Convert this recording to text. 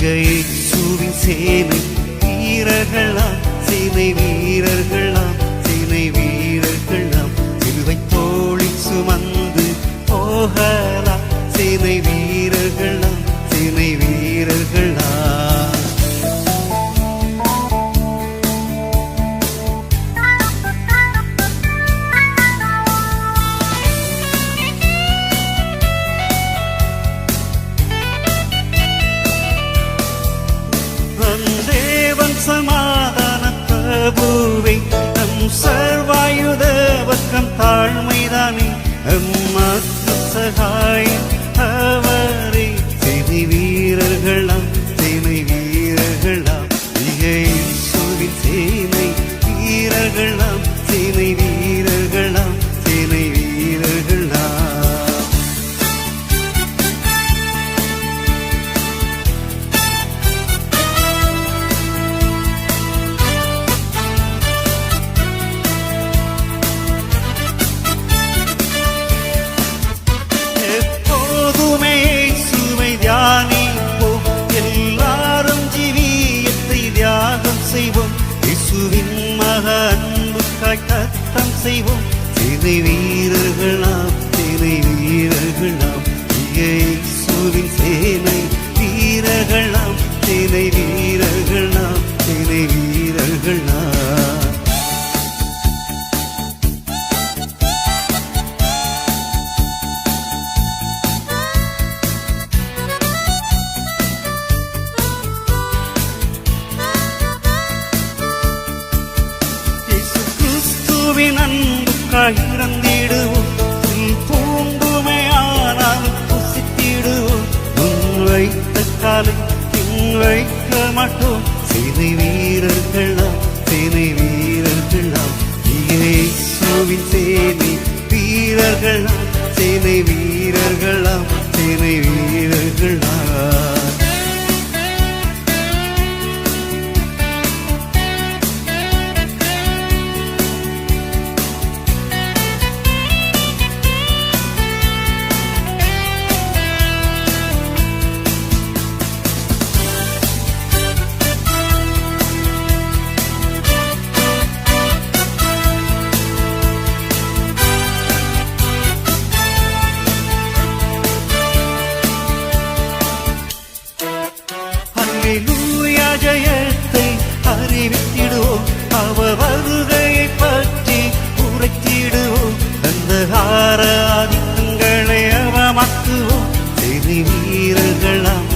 இயேசுவின் சேனை வீரர்களாம், சேனை வீரர்களாம், சேனை வீரர்களாம், சிலுவை தோளில் சுமந்து போகலாம், சேனை வீரர்களாம், சேனை வீரர்களாம். தேவன் சமாதான பிரபுவை நம் சர்வாயுத வக்கம் தாழ்மைதானே அம்மாக்கு சகாயம் அவரே. சேனை வீரர்களாம், சேனை வீரர்களாம், இயேசுவின் சேனை வீரர்களாம், சேனை வீரர்களாம், சேனை வீரர்களாம். எப்போதுமே இயேசுவை தியானிப்போம், எல்லாரும் ஜீவியத்தை தியாகம் செய்வோம், இயேசுவின் மகா அன்புக்காய் கர்த்தம் செய்வோம். சேனை வீரர்களாம், சேனை வீரர்களாம், இயேசுவின் சேனை வீரர்களாம், சேனை வீரர்களாம், சேனை வீரர்களாம். அன்புக்காய் இறந்திடுவோம், பூங்குமையானாலும் புசித்திடுவோம், முன் வைத்த காலை பின் வைக்க மாட்டோம். சேனை வீரர்களாம், சேனை வீரர்களாம், இயேசுவின் சேனை வீரர்களாம், சேனை வீரர்களாம், சேனை வீரர்களாம். அல்லேலூயா ஜெயத்தை அறிவித்திடுவோம், அவர் வருகையை பற்றி உரைத்திடுவோம், அந்தகார ஆதிக்கங்களை அவமாக்குவோம். சேனை வீரர்களாம்,